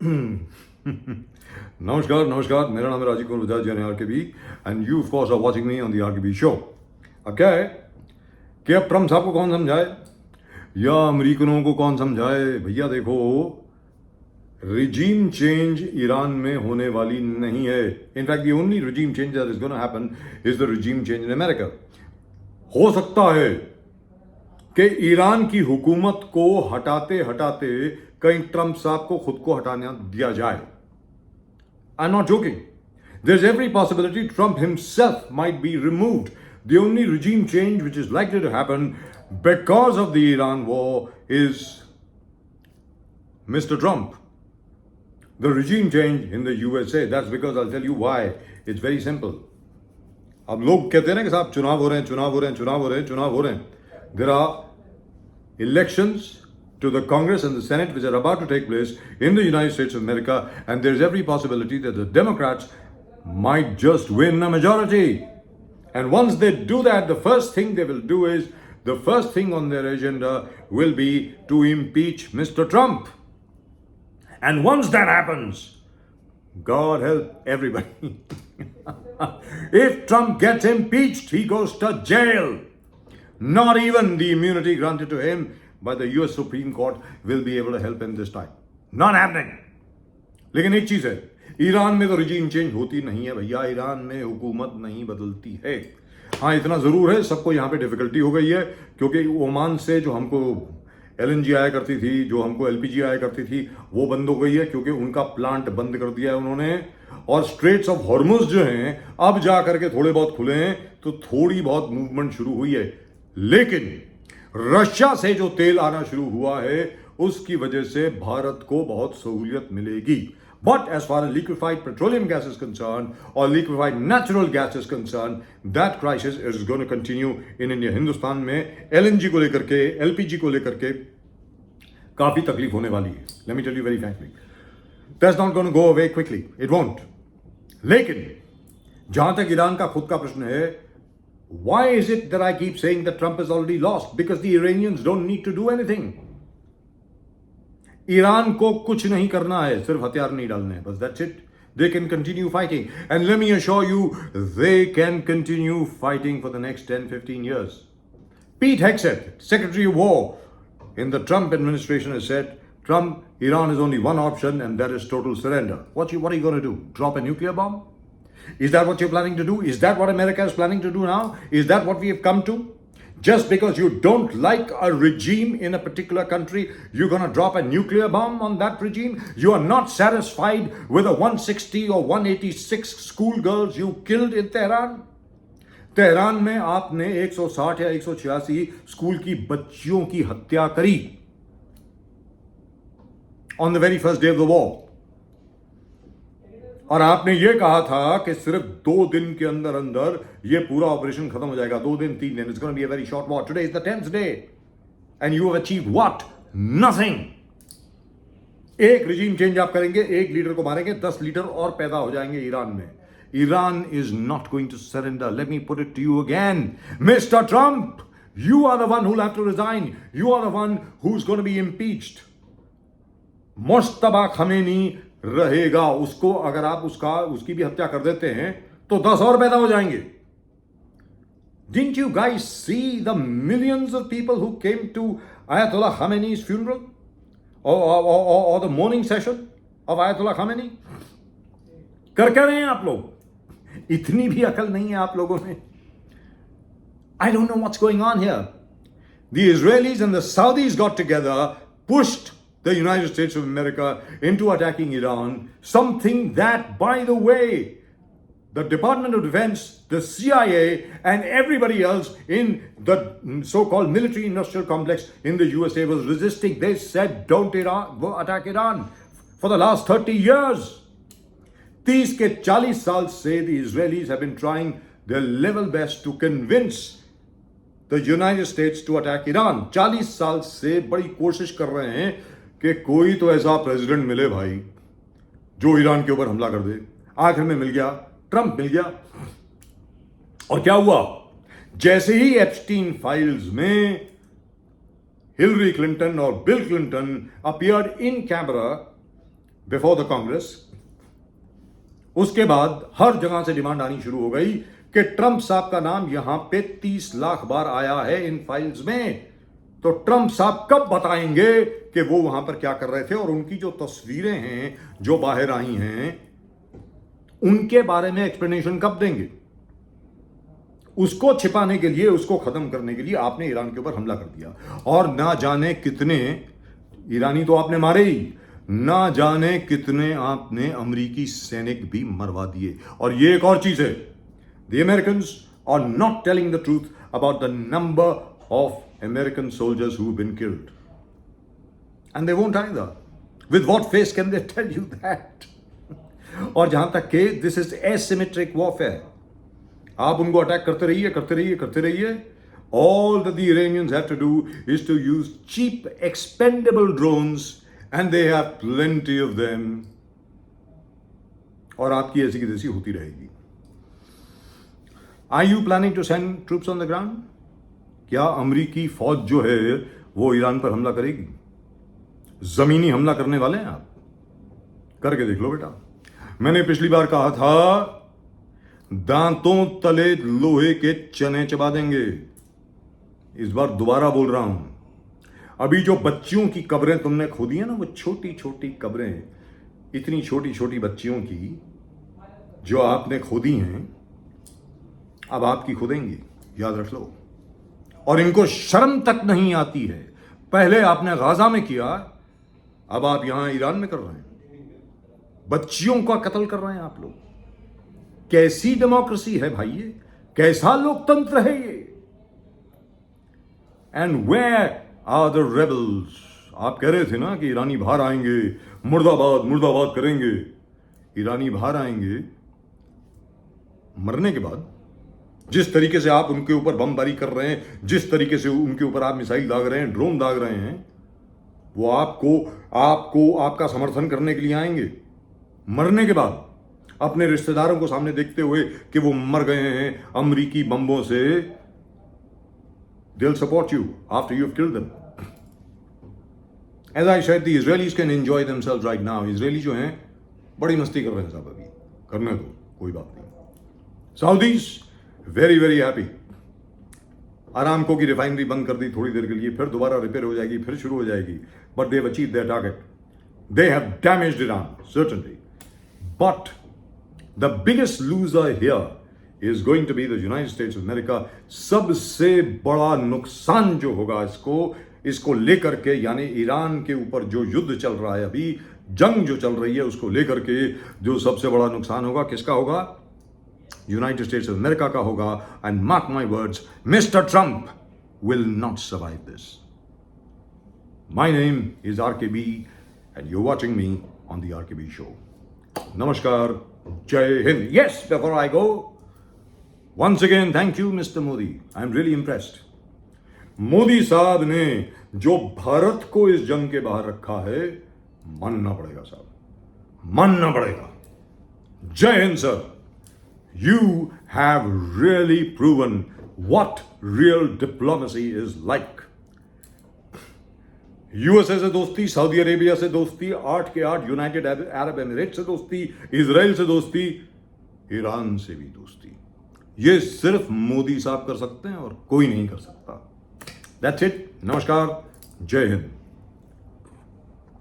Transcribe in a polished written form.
नमस्कार नमस्कार, मेरा नाम है राजीव कुमार बजाज यानी RKB and you of course are watching me on the RKB show. अब क्या है कि अब ट्रम्प साहब को कौन समझाए या अमेरिकनों को कौन समझाए। भैया देखो, रिजीम चेंज ईरान में होने वाली नहीं है। In fact the only regime change that is gonna happen is the regime change in America. हो सकता है कि ईरान की हुकूमत को हटाते हटाते कहीं ट्रम्प साहब को खुद को हटाना दिया जाए। I'm not joking. There's every possibility Trump himself might be removed. The only regime change which is likely to happen because of the Iran war is Mr. Trump. The regime change in the USA, that's because I'll tell you why. It's very simple. अब लोग कहते हैं ना कि साहब चुनाव हो रहे हैं, चुनाव हो रहे हैं, चुनाव हो रहे हैं, चुनाव हो रहे हैं। There are elections to the Congress and the Senate which are about to take place in the United States of America, and there's every possibility that the Democrats might just win a majority. And once they do that, the first thing they will do is, the first thing on their agenda will be to impeach Mr. Trump. And once that happens, God help everybody. If Trump gets impeached, he goes to jail. Not even the immunity granted to him by the US Supreme Court will be able to help him this time. Not happening. लेकिन एक चीज है, Iran में तो regime change होती नहीं है भैया। ईरान में हुकूमत नहीं बदलती है। हाँ, इतना जरूर है, सबको यहाँ पे डिफिकल्टी हो गई है क्योंकि ओमान से जो हमको LNG आया करती थी, जो हमको LPG आया करती थी, वो बंद हो गई है क्योंकि उनका प्लांट बंद कर दिया है उन्होंने। और स्ट्रेट्स ऑफ हॉर्मुज जो हैं अब जा करके थोड़े बहुत खुले हैं, तो थोड़ी बहुत मूवमेंट शुरू हुई है। लेकिन रशिया से जो तेल आना शुरू हुआ है उसकी वजह से भारत को बहुत सहूलियत मिलेगी। But as far as liquefied petroleum gas is concern और liquefied natural gas is concern, that crisis is going to continue in India. Hindustan में LNG को लेकर के, LPG को लेकर के काफी तकलीफ होने वाली है। Let me tell you very frankly, that's not going to go away quickly, it won't. लेकिन जहां तक ईरान का खुद का प्रश्न है, why is it that I keep saying that Trump has already lost? Because the Iranians don't need to do anything. Iran को कुछ नहीं करना है, सिर्फ हथियार नहीं डालने हैं, बस that's it. They can continue fighting. And let me assure you, they can continue fighting for the next 10-15 years. Pete Hegseth, Secretary of War in the Trump administration, has said, Iran is only one option and that is total surrender. What are you going to do? Drop a nuclear bomb? Is that what you're planning to do? Is that what America is planning to do now? Is that what we have come to? Just because you don't like a regime in a particular country, you're going to drop a nuclear bomb on that regime? You are not satisfied with the 160 or 186 schoolgirls you killed in Tehran? Tehran में आपने 160 या 186 school की बच्चियों की हत्या करी on the very first day of the war. और आपने ये कहा था कि सिर्फ 2 दिन के अंदर अंदर ये पूरा ऑपरेशन खत्म हो जाएगा। 2 दिन 3 दिन, it's gonna be a very short war. Today is the 10th day and you have achieved what? Nothing. एक रिजीम चेंज आप करेंगे, एक लीडर को मारेंगे, 10 लीडर और पैदा हो जाएंगे ईरान में। Iran is not going to surrender. Let me put it to you again, mister Trump, you are the one who'll have to resign. You are the one who's going to be impeached. Mushtaba Khamenei रहेगा। उसको अगर आप उसकी भी हत्या कर देते हैं तो 10 और पैदा हो जाएंगे। Didn't you guys see the millions of people who came to Ayatollah Khamenei's funeral or the mourning session of Ayatollah Khamenei? कर क्या रहे हैं आप लोग? इतनी भी अकल नहीं है आप लोगों में। I don't know what's going on here. The Israelis and the Saudis got together, pushed the United States of America into attacking Iran, something that, by the way, the Department of Defense, the CIA, and everybody else in the so-called military industrial complex in the USA was resisting. They said, don't attack Iran for the last 30 years. 30 के 40 साल से the Israelis have been trying their level best to convince the United States to attack Iran. 40 साल से बड़ी कोशिश कर रहे हैं कि कोई तो ऐसा प्रेसिडेंट मिले भाई जो ईरान के ऊपर हमला कर दे। आखिर में मिल गया, ट्रंप मिल गया। और क्या हुआ? जैसे ही एप्स्टीन फाइल्स में हिलरी क्लिंटन और bill Clinton appeared in camera before the Congress. उसके बाद हर जगह से डिमांड आनी शुरू हो गई कि ट्रंप साहब का नाम यहां पे 30 लाख बार आया है इन फाइल्स में, तो ट्रंप साहब कब बताएंगे कि वो वहां पर क्या कर रहे थे, और उनकी जो तस्वीरें हैं जो बाहर आई हैं उनके बारे में एक्सप्लेनेशन कब देंगे। उसको छिपाने के लिए, उसको खत्म करने के लिए आपने ईरान के ऊपर हमला कर दिया, और ना जाने कितने ईरानी तो आपने मारे ही, ना जाने कितने आपने अमेरिकी सैनिक भी मरवा दिए। और ये एक और चीज है, the Americans are not telling the truth about the number of American soldiers who been killed, and they won't either. With what face can they tell you that? और जहां तक कि दिस इज एसिमेट्रिक वॉरफेयर, आप उनको attack करते रहिए, करते रहिए, करते रहिए। All that the Iranians have to do is to use cheap, expendable drones, and they have plenty of them. और आपकी ऐसी की तैसी होती रहेगी। Are you planning to send troops on the ground? क्या अमरीकी फौज जो है वो ईरान पर हमला करेगी? जमीनी हमला करने वाले हैं आप? करके देख लो बेटा। मैंने पिछली बार कहा था दांतों तले लोहे के चने चबा देंगे, इस बार दोबारा बोल रहा हूं। अभी जो बच्चियों की कब्रें तुमने खोदी है ना, वो छोटी छोटी कब्रें, इतनी छोटी छोटी बच्चियों की जो आपने खोदी हैं, अब आपकी खोदेंगी, याद रख लो। और इनको शर्म तक नहीं आती है। पहले आपने गाजा में किया, अब आप यहां ईरान में कर रहे हैं, बच्चियों का कत्ल कर रहे हैं आप लोग। कैसी डेमोक्रेसी है भाई ये? कैसा लोकतंत्र है ये? And where are the rebels? आप कह रहे थे ना कि ईरानी बाहर आएंगे, मुर्दाबाद मुर्दाबाद करेंगे। ईरानी बाहर आएंगे मरने के बाद। जिस तरीके से आप उनके ऊपर बमबारी कर रहे हैं, जिस तरीके से उनके ऊपर आप मिसाइल दाग रहे हैं, ड्रोन दाग रहे हैं, वो आपको आपका समर्थन करने के लिए आएंगे मरने के बाद, अपने रिश्तेदारों को सामने देखते हुए कि वो मर गए हैं अमरीकी बम्बों से। They'll support you after you've killed them. As I said, the Israelis can enjoy themselves right now. Israeli जो हैं बड़ी मस्ती कर रहे हैं साहब, अभी करने दो, कोई बात नहीं। Saudis very very happy. Aramco की रिफाइनरी बंद कर दी थोड़ी देर के लिए, फिर दोबारा रिपेयर हो जाएगी, फिर शुरू हो जाएगी। But they have achieved their target. They have damaged Iran, certainly. But the biggest loser here is going to be the United States of America. सबसे बड़ा नुकसान जो होगा इसको लेकर के, यानी ईरान के ऊपर जो युद्ध चल रहा है अभी, जंग जो चल रही है, उसको लेकर के जो सबसे बड़ा नुकसान होगा किसका होगा? यूनाइटेड स्टेट्स ऑफ अमेरिका का होगा। And mark my words, mister Trump will not survive this. My name is RKB and you're watching me on the RKB show. Namaskar, Jai Hind. Yes, before I go, once again, thank you, Mr. Modi. I'm really impressed. Modi साहब ने जो भारत को इस जंग के बाहर रखा है, मानना पड़ेगा साहब, मानना पड़ेगा। जय Hind sir. You have really proven what real diplomacy is like. USA से दोस्ती, सऊदी अरेबिया से दोस्ती, 8 के 8 यूनाइटेड अरब एमिरेट से दोस्ती, इजराइल से दोस्ती, ईरान से भी दोस्ती। ये सिर्फ मोदी साहब कर सकते हैं और कोई नहीं कर सकता। That's it. नमस्कार, जय हिंद।